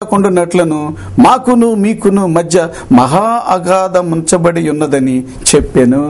కొండునట్లను మాకును మీకును మధ్య మహా అగాధం ఉంచబడి ఉన్నదని చెప్పాను.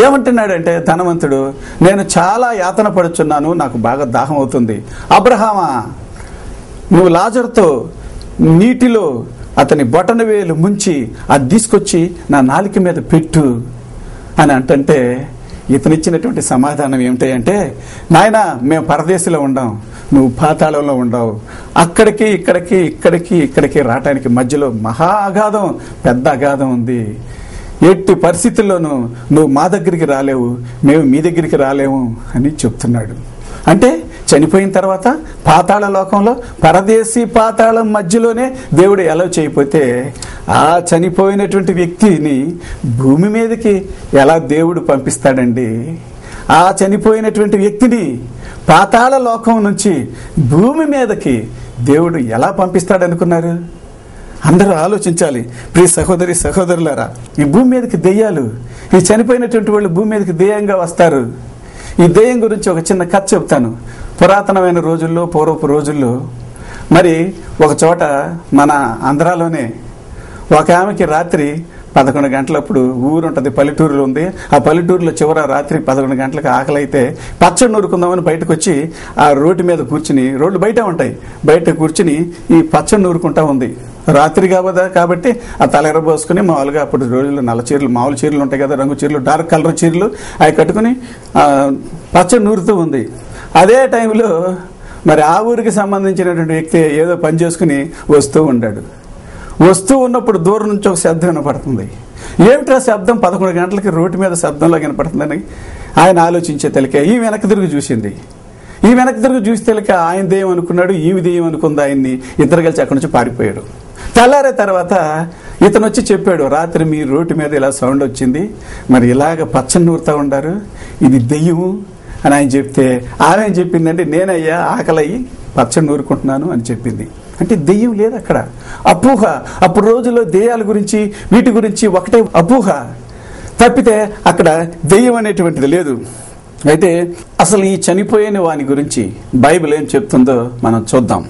ఏమంటున్నాడంటే ధనవంతుడు, నేను చాలా యాతన పడుచున్నాను, నాకు బాగా దాహం అవుతుంది. అబ్రహామా, నువ్వు లాజరుతో నీటిలో అతని బొటన వేలు ముంచి అది తీసుకొచ్చి నా నాలిక మీద పెట్టు అని అంటుంటే ఇతనిచ్చినటువంటి సమాధానం ఏమిటంటే, నాయనా మేము పరదేశంలో ఉండాం, నువ్వు పాతాళంలో ఉండవు, అక్కడికి ఇక్కడికి ఇక్కడికి ఇక్కడికి రావటానికి మధ్యలో మహా అగాధం, పెద్ద అగాధం ఉంది. ఎట్టి పరిస్థితుల్లోనూ నువ్వు మా దగ్గరికి రాలేవు, మేము మీ దగ్గరికి రాలేము అని చెప్తున్నాడు. అంటే చనిపోయిన తర్వాత పాతాళ లోకంలో పరదేశీ పాతాళం మధ్యలోనే దేవుడు ఎలా చేయకపోతే ఆ చనిపోయినటువంటి వ్యక్తిని భూమి మీదకి ఎలా దేవుడు పంపిస్తాడండి? ఆ చనిపోయినటువంటి వ్యక్తిని పాతాళ లోకం నుంచి భూమి మీదకి దేవుడు ఎలా పంపిస్తాడనుకున్నారు? అందరూ ఆలోచించాలి. ప్రియ సహోదరి సహోదరులారా, ఈ భూమి మీదకి దెయ్యాలు, ఈ చనిపోయినటువంటి వాళ్ళు భూమి మీదకి దెయ్యంగా వస్తారు. ఈ దెయ్యం గురించి ఒక చిన్న కథ చెప్తాను. పురాతనమైన రోజుల్లో, పూర్వపు రోజుల్లో మరి ఒక చోట మన ఆంధ్రాలోనే ఒక ఆమెకి రాత్రి 11 గంటలప్పుడు ఊరు ఉంటుంది, పల్లెటూరులో ఉంది. ఆ పల్లెటూరులో చివర రాత్రి 11 గంటలకు ఆకలి అయితే పచ్చడి నూరుకుందామని బయటకు వచ్చి ఆ రోడ్డు మీద కూర్చుని, రోడ్లు బయట ఉంటాయి, బయట కూర్చుని ఈ పచ్చడి నూరుకుంటా ఉంది. రాత్రి కాబట్టి ఆ తలెర పోసుకుని మామూలుగా అప్పుడు రోజుల్లో నల్ల చీరలు, మామూలు చీరలు ఉంటాయి కదా, రంగు చీరలు, డార్క్ కలర్ చీరలు అవి కట్టుకుని పచ్చడి నూరుతూ ఉంది. అదే టైంలో మరి ఆ ఊరికి సంబంధించినటువంటి వ్యక్తి ఏదో పని చేసుకుని వస్తూ ఉన్నాడు. వస్తూ ఉన్నప్పుడు దూరం నుంచి ఒక శబ్దం వినపడుతుంది. ఏమిటా శబ్దం? 11 గంటలకి రోడ్డు మీద శబ్దంలో వినపడుతుందని ఆయన ఆలోచించే తెలికే ఈ వెనక్కి తిరిగి చూసింది. ఈ వెనక్కి తిరిగి చూసి తెలిక ఆయన దెయ్యం అనుకున్నాడు, ఈమె దెయ్యం అనుకుంది ఆయన్ని. ఇద్దరు కలిసి అక్కడి నుంచి పారిపోయాడు. తెల్లారే తర్వాత ఇతను వచ్చి చెప్పాడు, రాత్రి మీ రోడ్డు మీద ఇలా సౌండ్ వచ్చింది, మరి ఇలాగ పచ్చని నూరుతూ ఉండారు, ఇది దెయ్యము అని ఆయన చెప్తే ఆమె ఏం చెప్పిందంటే, నేనయ్యా ఆకలయ్యి పచ్చని నూరుకుంటున్నాను అని చెప్పింది. అంటే దెయ్యం లేదు అక్కడ, అపోహ. అప్పుడు రోజుల్లో దెయ్యాల గురించి వీటి గురించి ఒకటే అపోహ తప్పితే అక్కడ దెయ్యం అనేటువంటిది లేదు. అయితే అసలు ఈ చనిపోయిన వాని గురించి బైబిల్ ఏం చెప్తుందో మనం చూద్దాం.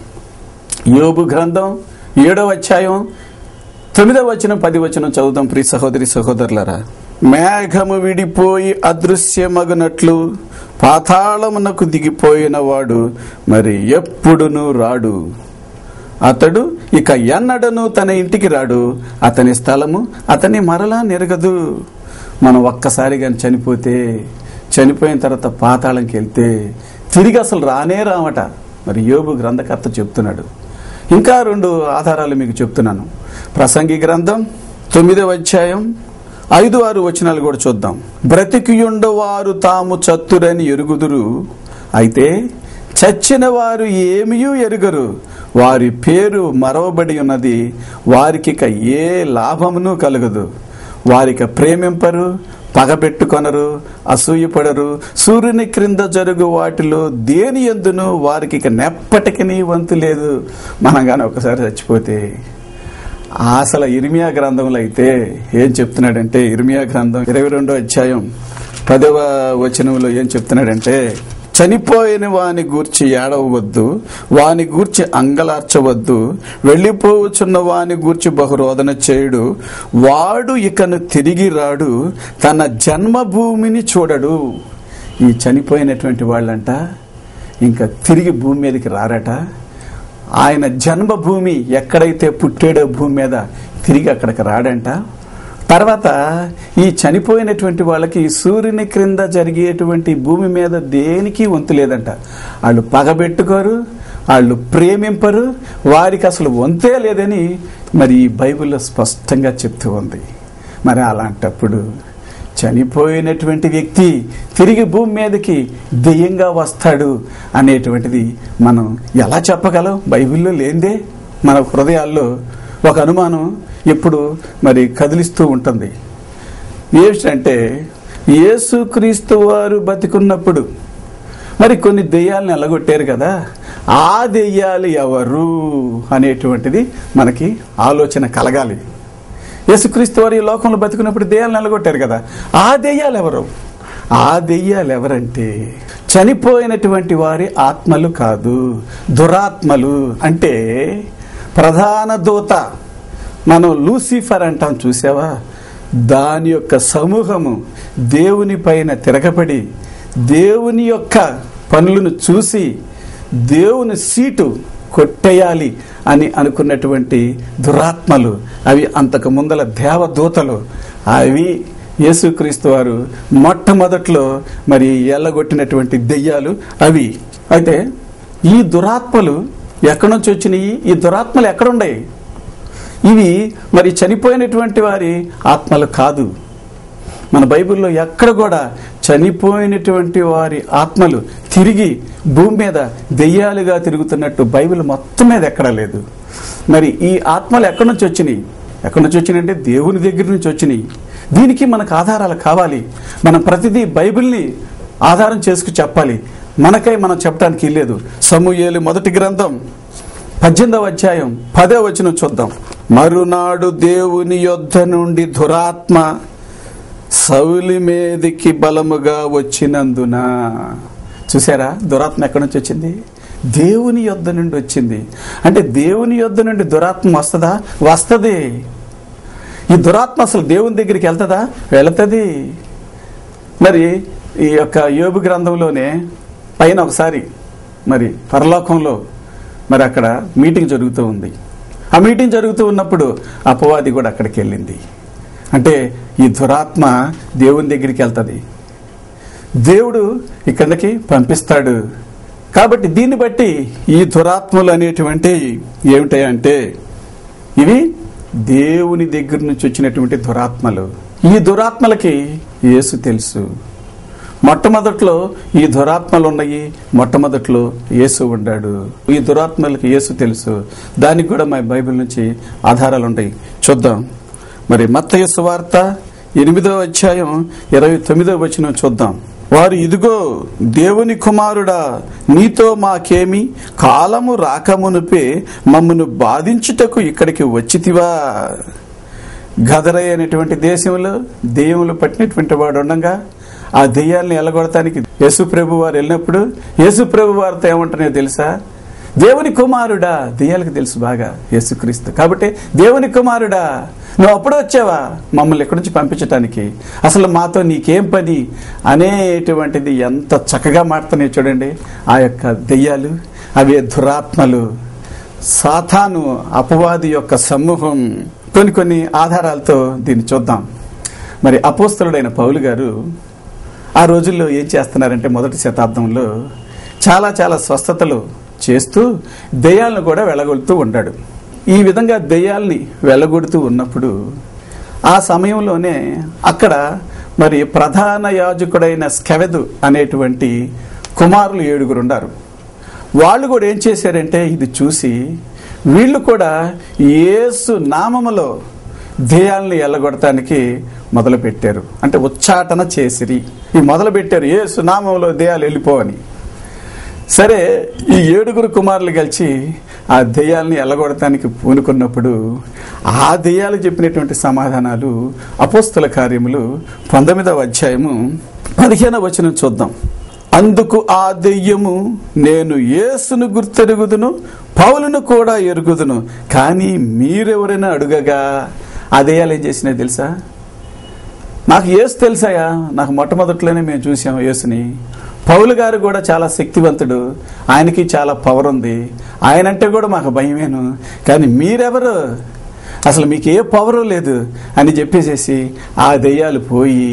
యోబు గ్రంథం 7వ అధ్యాయం 9వ వచనం 10వ వచనం చదువుదాం. ప్రియ సహోదరి సహోదరులారా, మేఘము విడిపోయి అదృశ్యమగునట్లు పాతాళమునకు దిగిపోయిన వాడు మరి ఎప్పుడునూ రాడు, అతడు ఇక ఎన్నడను తన ఇంటికి రాడు, అతని స్థలము అతని మరలా నెరగదు. మనం ఒక్కసారి కానీ చనిపోతే, చనిపోయిన తర్వాత పాతాళంకి వెళ్తే తిరిగి అసలు రానే రామట. మరి యోబు గ్రంథకర్త చెప్తున్నాడు. ఇంకా 2 ఆధారాలు మీకు చెప్తున్నాను. ప్రసంగి గ్రంథం 9వ అధ్యాయం 5-6 వచనాలు కూడా చూద్దాం. బ్రతికియుండవారు తాము చత్తురని ఎరుగుదురు, అయితే చచ్చిన వారు ఏమీయూ ఎరుగరు, వారి పేరు మరవబడి ఉన్నది, వారికిక ఏ లాభమును కలగదు. వారిక ప్రేమింపరు, పగబెట్టుకొనరు, అసూయపడరు, సూర్యుని క్రింద జరుగు వాటిలో దేని యందును వారికి ఇక నెప్పటికీ వంతు లేదు. మనం కానీ ఒకసారి చచ్చిపోతే, అసలు ఇర్మియా గ్రంథంలో అయితే ఏం చెప్తున్నాడంటే, ఇర్మియా గ్రంథం 22వ అధ్యాయం 10వ వచనంలో ఏం చెప్తున్నాడంటే, చనిపోయిన వాని గూర్చి ఏడవద్దు, వాని గూర్చి అంగలార్చవద్దు, వెళ్ళిపోవచ్చున్న వాని గూర్చి బహురోదన చేయుడు, వాడు ఇకను తిరిగి రాడు, తన జన్మభూమిని చూడడు. ఈ చనిపోయినటువంటి వాళ్ళంట ఇంకా తిరిగి భూమి మీదకి రారట. ఆయన జన్మభూమి ఎక్కడైతే పుట్టాడో భూమి మీద తిరిగి అక్కడికి రాడంట. తర్వాత ఈ చనిపోయినటువంటి వాళ్ళకి సూర్యుని క్రింద జరిగేటువంటి భూమి మీద దేనికి వంతు లేదంట. వాళ్ళు పగబెట్టుకోరు, వాళ్ళు ప్రేమింపరు, వారికి అసలు వంతే లేదని మరి ఈ బైబిల్లో స్పష్టంగా చెప్తూ ఉంది. మరి అలాంటప్పుడు చనిపోయినటువంటి వ్యక్తి తిరిగి భూమి మీదకి దెయ్యంగా వస్తాడు అనేటువంటిది మనం ఎలా చెప్పగలం? బైబిల్లో లేనిదే మన హృదయాల్లో ఒక అనుమానం ఎప్పుడు మరి కదిలిస్తూ ఉంటుంది. ఏంటంటే, యేసుక్రీస్తు వారు బతికున్నప్పుడు మరి కొన్ని దెయ్యాలను ఎల్లగొట్టారు కదా, ఆ దెయ్యాలు ఎవరు అనేటువంటిది మనకి ఆలోచన కలగాలి. యేసుక్రీస్తు వారు ఈ లోకంలో బతికున్నప్పుడు దెయ్యాలను ఎల్లగొట్టారు కదా, ఆ దెయ్యాలు ఎవరు? ఆ దెయ్యాలు ఎవరంటే చనిపోయినటువంటి వారి ఆత్మలు కాదు, దురాత్మలు. అంటే ప్రధాన దూత, మనం లూసిఫర్ అంటాం చూసావా, దాని యొక్క సమూహము దేవుని పైన తిరగబడి దేవుని యొక్క పనులను చూసి దేవుని సీటు కొట్టేయాలి అని అనుకున్నటువంటి దురాత్మలు, అవి అంతకు ముందల దేవదూతలు, అవి యేసుక్రీస్తు వారు మొట్టమొదట్లో మరి ఎల్లగొట్టినటువంటి దెయ్యాలు అవి. అయితే ఈ దురాత్మలు ఎక్కడి నుంచి వచ్చినాయి? ఈ దురాత్మలు ఎక్కడున్నాయి? ఇవి మరి చనిపోయినటువంటి వారి ఆత్మలు కాదు. మన బైబిల్లో ఎక్కడ కూడా చనిపోయినటువంటి వారి ఆత్మలు తిరిగి భూమి మీద దెయ్యాలుగా తిరుగుతున్నట్టు బైబిల్ మొత్తం మీద ఎక్కడా లేదు. మరి ఈ ఆత్మలు ఎక్కడి నుంచి వచ్చినాయి? ఎక్కడి నుంచి వచ్చినాయి అంటే దేవుని దగ్గర నుంచి వచ్చినాయి. దీనికి మనకు ఆధారాలు కావాలి. మనం ప్రతిదీ బైబిల్ని ఆధారం చేసుకు చెప్పాలి. మనకై మనం చెప్పడానికి లేదు. సమూయేలు మొదటి గ్రంథం 18వ అధ్యాయం 10వ వచనం చూద్దాం. మరునాడు దేవుని యొద్ద నుండి దురాత్మ సౌలు మీదికి బలముగా వచ్చినందున. చూసారా, దురాత్మ ఎక్కడి నుంచి వచ్చింది? దేవుని యొద్ద నుండి వచ్చింది. అంటే దేవుని యొద్ద నుండి దురాత్మ వస్తుందా? వస్తుంది. ఈ దురాత్మ అసలు దేవుని దగ్గరికి వెళ్తుందా? వెళుతుంది. మరి ఈ యొక్క యోబు గ్రంథంలోనే పైన ఒకసారి మరి పరలోకంలో మరి అక్కడ మీటింగ్ జరుగుతూ ఉంది. ఆ మీటింగ్ జరుగుతూ ఉన్నప్పుడు అపవాది కూడా అక్కడికి వెళ్ళింది. అంటే ఈ దురాత్మ దేవుని దగ్గరికి వెళ్తుంది, దేవుడు ఇక్కడికి పంపిస్తాడు. కాబట్టి దీన్ని బట్టి ఈ దురాత్మలు అనేటువంటి ఏమిటాయంటే ఇవి దేవుని దగ్గర నుంచి వచ్చినటువంటి దురాత్మలు. ఈ దురాత్మలకి యేసు తెలుసు. మొట్టమొదట్లో ఈ దురాత్మలు ఉన్నాయి, మొట్టమొదట్లో యేసు ఉన్నాడు. ఈ దురాత్మలకి యేసు తెలుసు. దానికి కూడా మా బైబిల్ నుంచి ఆధారాలు ఉంటాయి. చూద్దాం. మరి మత్తయి సువార్త 8వ అధ్యాయం 29వ వచనం చూద్దాం. వారు, ఇదిగో దేవుని కుమారుడా, నీతో మాకేమి, కాలము రాకమునుపే మమ్మను బాధించుటకు ఇక్కడికి వచ్చితివా? గదరై అనేటువంటి దేశంలో దెయ్యములు పట్టినటువంటి వాడు ఉండగా ఆ దెయ్యాలను ఎల్లగొడటానికి యేసు ప్రభు వారు వెళ్ళినప్పుడు యేసు ప్రభు వారితో ఏమంటున్నాయో తెలుసా? దేవుని కుమారుడా. దెయ్యాలకు తెలుసు బాగా యేసుక్రీస్తు. కాబట్టి దేవుని కుమారుడా, నువ్వు అప్పుడు వచ్చావా మమ్మల్ని ఎక్కడి నుంచి పంపించటానికి? అసలు మాతో నీకేం పని అనేటువంటిది ఎంత చక్కగా మాట్లాడుతున్నాయి చూడండి ఆ యొక్క దెయ్యాలు. అవే దురాత్మలు, సాతాను అపవాది యొక్క సమూహం. కొన్ని ఆధారాలతో దీన్ని చూద్దాం. మరి అపోస్తలుడైన పౌలు గారు ఆ రోజుల్లో ఏం చేస్తున్నారంటే మొదటి శతాబ్దంలో చాలా చాలా స్వస్థతలు చేస్తూ దెయ్యాలను కూడా వెళ్ళగొడుతూ ఉన్నాడు. ఈ విధంగా దెయ్యాల్ని వెళ్ళగొడుతూ ఉన్నప్పుడు ఆ సమయంలోనే అక్కడ మరి ప్రధాన యాజకుడైన స్కెవెదు అనేటువంటి కుమారులు 7 ఉన్నారు. వాళ్ళు కూడా ఏం చేశారంటే ఇది చూసి వీళ్ళు కూడా యేసు నామములో దెయ్యాలను ఎల్లగొడటానికి మొదలు పెట్టారు. అంటే ఉచ్చాటన చేసిరి. ఈ మొదలు పెట్టారు యేసు నామములో దెయ్యాలు వెళ్ళిపోవని. సరే, ఈ 7 కుమారులు కలిసి ఆ దెయ్యాలని ఎల్లగొడటానికి పూనుకున్నప్పుడు ఆ దెయ్యాలు చెప్పినటువంటి సమాధానాలు అపోస్తల కార్యములు 19వ అధ్యాయము 15వ వచనం చూద్దాం. అందుకు ఆ దెయ్యము, నేను యేసును గుర్తెరుగుదును, పౌలును కూడా ఎరుగుదును, కానీ మీరెవరైనా అడుగగా. ఆ దెయ్యాలు ఏం చేసినాయి తెలుసా? నాకు యేసు తెలుసాయా, నాకు మొట్టమొదట్లోనే మేము చూసాం యేసుని. పౌలు గారు కూడా చాలా శక్తివంతుడు, ఆయనకి చాలా పవర్ ఉంది, ఆయనంటే కూడా మాకు భయమేను, కానీ మీరెవరు, అసలు మీకు ఏ పవరు లేదు అని చెప్పేసేసి ఆ దెయ్యాలు పోయి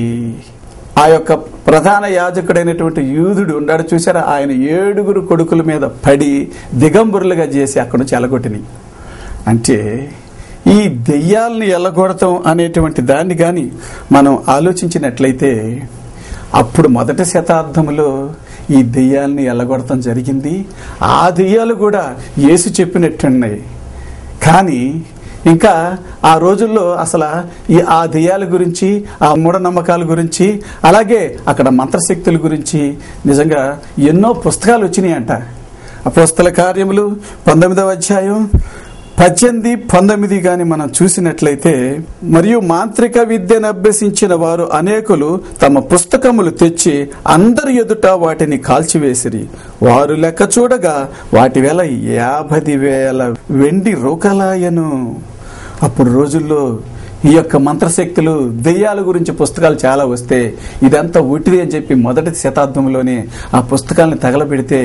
ఆ యొక్క ప్రధాన యాజకుడైనటువంటి యూదుడు ఉన్నాడు చూసారా, ఆయన 7 కొడుకుల మీద పడి దిగంబరులుగా చేసి అక్కడి నుంచి ఎల్లగొట్టినాయి. అంటే ఈ దెయ్యాలను ఎల్లగొడతాం అనేటువంటి దాన్ని కానీ మనం ఆలోచించినట్లయితే అప్పుడు మొదటి శతాబ్దంలో ఈ దెయ్యాలని ఎల్లగొడతాం జరిగింది. ఆ దెయ్యాలు కూడా యేసు చెప్పినట్టున్నాయి. కానీ ఇంకా ఆ రోజుల్లో అసలు ఆ దెయ్యాల గురించి, ఆ మూఢనమ్మకాల గురించి, అలాగే అక్కడ మంత్రశక్తుల గురించి నిజంగా ఎన్నో పుస్తకాలు వచ్చినాయి అంట. అపోస్తల కార్యములు 19వ అధ్యాయం 18, 19 గాని మనం చూసినట్లయితే, మరియు మాంత్రిక విద్యను అభ్యసించిన వారు అనేకులు తమ పుస్తకములు తెచ్చి అందరి ఎదుట వాటిని కాల్చివేసిరి. వారు లెక్క చూడగా వాటి వేల 50,000 వెండి రూకలాయను. అప్పుడు రోజుల్లో ఈ యొక్క మంత్రశక్తులు, దెయ్యాల గురించి పుస్తకాలు చాలా వస్తే ఇదంతా ఉట్టిది అని చెప్పి మొదటి శతాబ్దంలోనే ఆ పుస్తకాలను తగలబెడితే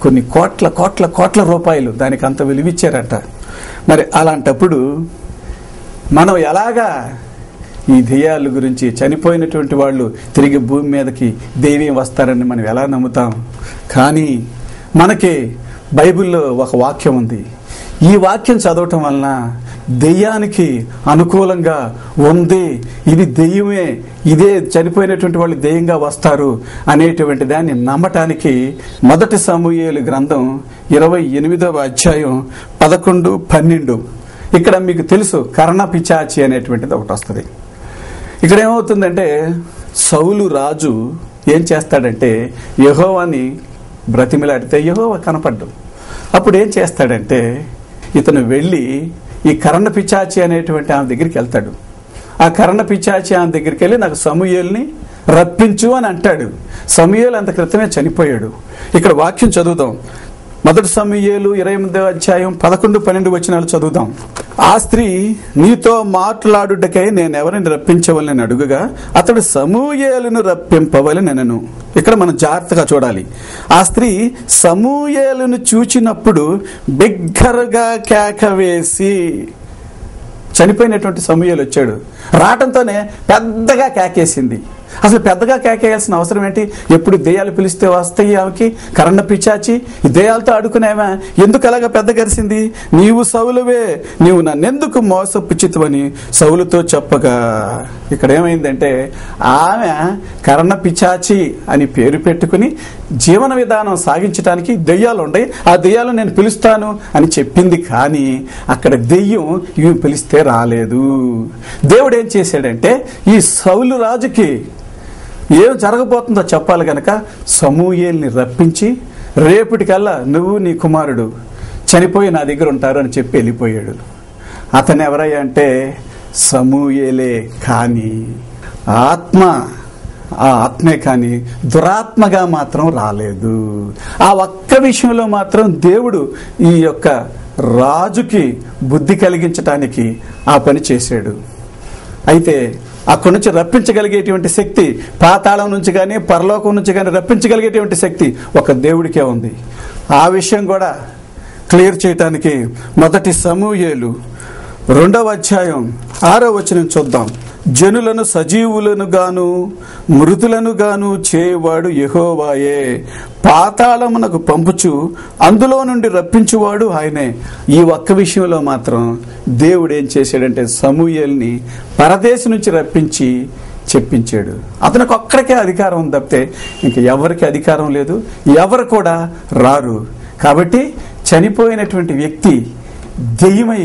కొన్ని కోట్ల కోట్ల కోట్ల రూపాయలు దానికి అంత విలువిచ్చారట. మరి అలాంటప్పుడు మనం ఎలాగా ఈ దెయ్యాల గురించి, చనిపోయినటువంటి వాళ్ళు తిరిగి భూమి మీదకి దెయ్యం వస్తారని మనం ఎలా నమ్ముతాం? కానీ మనకి బైబిల్లో ఒక వాక్యం ఉంది. ఈ వాక్యం చదవటం వలన దెయ్యానికి అనుకూలంగా ఉంది, ఇది దెయ్యమే, ఇదే చనిపోయినటువంటి వాళ్ళు దెయ్యంగా వస్తారు అనేటువంటి దాన్ని నమ్మటానికి మొదటి సమూయేలు గ్రంథం 28వ అధ్యాయం 11, 12 ఇక్కడ మీకు తెలుసు కర్ణ పిచాచి అనేటువంటిది ఒకటి వస్తుంది. ఇక్కడ ఏమవుతుందంటే, సౌలు రాజు ఏం చేస్తాడంటే యెహోవాని బ్రతిమిలాడితే యెహోవా కనపడ్డు. అప్పుడు ఏం చేస్తాడంటే ఇతను వెళ్ళి ఈ కర్ణ పిచాచి అనేటువంటి ఆమె దగ్గరికి వెళ్తాడు. ఆ కర్ణ పిచాచి ఆమె దగ్గరికి వెళ్ళి నాకు సమూయేలుని రప్పించు అని అంటాడు. సమూయేలు అంత క్రితమే చనిపోయాడు. ఇక్కడ వాక్యం చదువుదాం. మొదటి సమూయేలు 28వ అధ్యాయం 11, 12 వచనాలు చదువుదాం. ఆ స్త్రీ నీతో మాట్లాడుటకై నేను ఎవరిని రప్పించవలని అడుగుగా అతడు సమూయేలును రప్పింపవలెనెనను. ఇక్కడ మనం జాగ్రత్తగా చూడాలి. ఆ స్త్రీ సమూయేలును చూచినప్పుడు బిగ్గరగా కేక వేసి, చనిపోయినటువంటి సమూయేలు వచ్చాడు, రావటంతోనే పెద్దగా కేకేసింది. అసలు పెద్దగా కేకేయాల్సిన అవసరం ఏంటి? ఎప్పుడు దెయ్యాలు పిలిస్తే వస్తాయి ఆమెకి కర్ణ పిచాచి, దెయ్యాలతో ఆడుకునేవా? ఎందుకు అలాగా పెద్ద గరిసింది? నీవు సౌలువే, నీవు నన్నెందుకు మోసపుచ్చితవని సౌలుతో చెప్పగా, ఇక్కడ ఏమైందంటే ఆమె కర్ణ పిచాచి అని పేరు పెట్టుకుని జీవన విధానం సాగించడానికి దెయ్యాలు ఉంటాయి, ఆ దెయ్యాలు నేను పిలుస్తాను అని చెప్పింది. కానీ అక్కడ దెయ్యం ఇవి పిలిస్తే రాలేదు. దేవుడు ఏం చేశాడంటే ఈ సౌలు రాజుకి ఏం జరగబోతుందో చెప్పాలి గనక సమూయేల్ని రప్పించి రేపటికల్లా నువ్వు నీ కుమారుడు చనిపోయి నా దగ్గర ఉంటారు అని చెప్పి వెళ్ళిపోయాడు. అతను ఎవరయ్యా అంటే సమూయేలే, కానీ ఆత్మే కానీ దురాత్మగా మాత్రం రాలేదు. ఆ ఒక్క విషయంలో మాత్రం దేవుడు ఈ యొక్క రాజుకి బుద్ధి కలిగించటానికి ఆ పని చేశాడు. అయితే అక్కడి నుంచి రప్పించగలిగేటువంటి శక్తి, పాతాళం నుంచి కానీ పరలోకం నుంచి కానీ రప్పించగలిగేటువంటి శక్తి ఒక దేవుడికే ఉంది. ఆ విషయం కూడా క్లియర్ చేయటానికి మొదటి సమూయేలు 2వ అధ్యాయం 6వ వచనం చూద్దాం. జనులను సజీవులను గాను మృతులను గాను చేయవాడు యెహోవాయే, పాతాళమునకు పంపుచు అందులో నుండి రప్పించువాడు ఆయనే. ఈ ఒక్క విషయంలో మాత్రం దేవుడు ఏం చేశాడంటే సమూయేలుని పరదేశం నుంచి రప్పించి చెప్పించాడు. అతనికి ఒక్కడికే అధికారం ఉంది తప్పితే ఇంక ఎవరికి అధికారం లేదు, ఎవరు కూడా రారు. కాబట్టి చనిపోయినటువంటి వ్యక్తి దెయ్యమై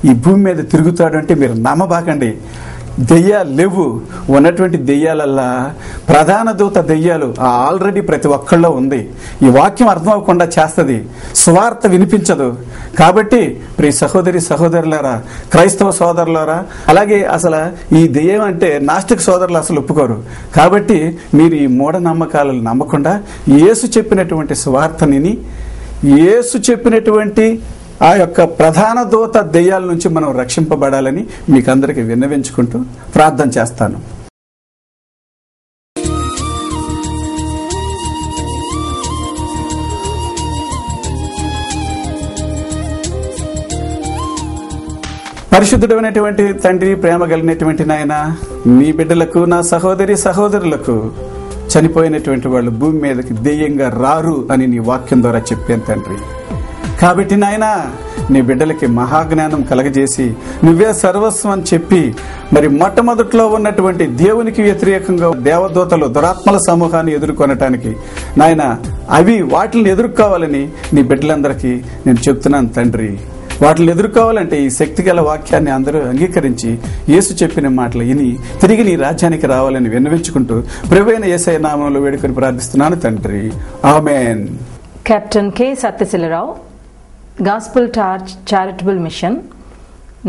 ఈ భూమి మీద తిరుగుతాడు అంటే మీరు నమ్మబాకండి. దెయ్యాలు లేవు. ఉన్నటువంటి దెయ్యాలల్లా ప్రధాన దూత దెయ్యాలు ఆల్రెడీ ప్రతి ఒక్కళ్ళలో ఉంది. ఈ వాక్యం అర్థం అవ్వకుండా చేస్తుంది, సువార్త వినిపించదు. కాబట్టి ప్రియ సహోదరి సహోదరులారా, క్రైస్తవ సోదరులారా, అలాగే అసలు ఈ దెయ్యం అంటే నాస్తిక సోదరులు అసలు ఒప్పుకోరు. కాబట్టి మీరు ఈ మూఢనమ్మకాలను నమ్మకుండా యేసు చెప్పినటువంటి సువార్తని, యేసు చెప్పినటువంటి ఆ యొక్క ప్రధాన దూత దెయ్యాల నుంచి మనం రక్షింపబడాలని మీకు అందరికీ విన్నవించుకుంటూ ప్రార్థన చేస్తాను. పరిశుద్ధుడైనటువంటి తండ్రి, ప్రేమ కలిగినటువంటి నాయన, మీ బిడ్డలకు, నా సహోదరి సహోదరులకు చనిపోయినటువంటి వాళ్ళు భూమి మీదకి దెయ్యంగా రారు అని నీ వాక్యం ద్వారా చెప్పాను తండ్రి. కాబట్టి నాయన నీ బిడ్డలకి మహాజ్ఞానం కలగజేసి నువ్వే సర్వస్వం అని చెప్పి, మరి మొట్టమొదట్లో ఉన్నటువంటి దేవునికి వ్యతిరేకంగా దేవదూతలు దురాత్మల సమూహాన్ని ఎదుర్కొనటానికి నాయన వాటిని ఎదుర్కోవాలని నీ బిడ్డలందరికీ నేను చెప్తున్నాను తండ్రి. వాటిని ఎదుర్కోవాలంటే ఈ శక్తి గల వాక్యాన్ని అందరూ అంగీకరించి యేసు చెప్పిన మాటలు విని తిరిగి నీ రాజ్యానికి రావాలని విన్నవించుకుంటూ ప్రభువైన యేసయ్య నామములో వేడుకొని ప్రార్థిస్తున్నాను తండ్రి. ఆమేన్. Captain K Satyasheelarao, gospel torch charitable mission,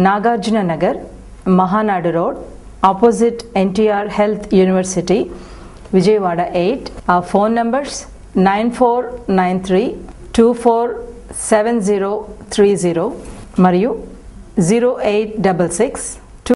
Nagarjuna Nagar, Mahanadu road, opposite NTR health university, Vijayawada 8. Our phone numbers 9493247030 మరియు 0866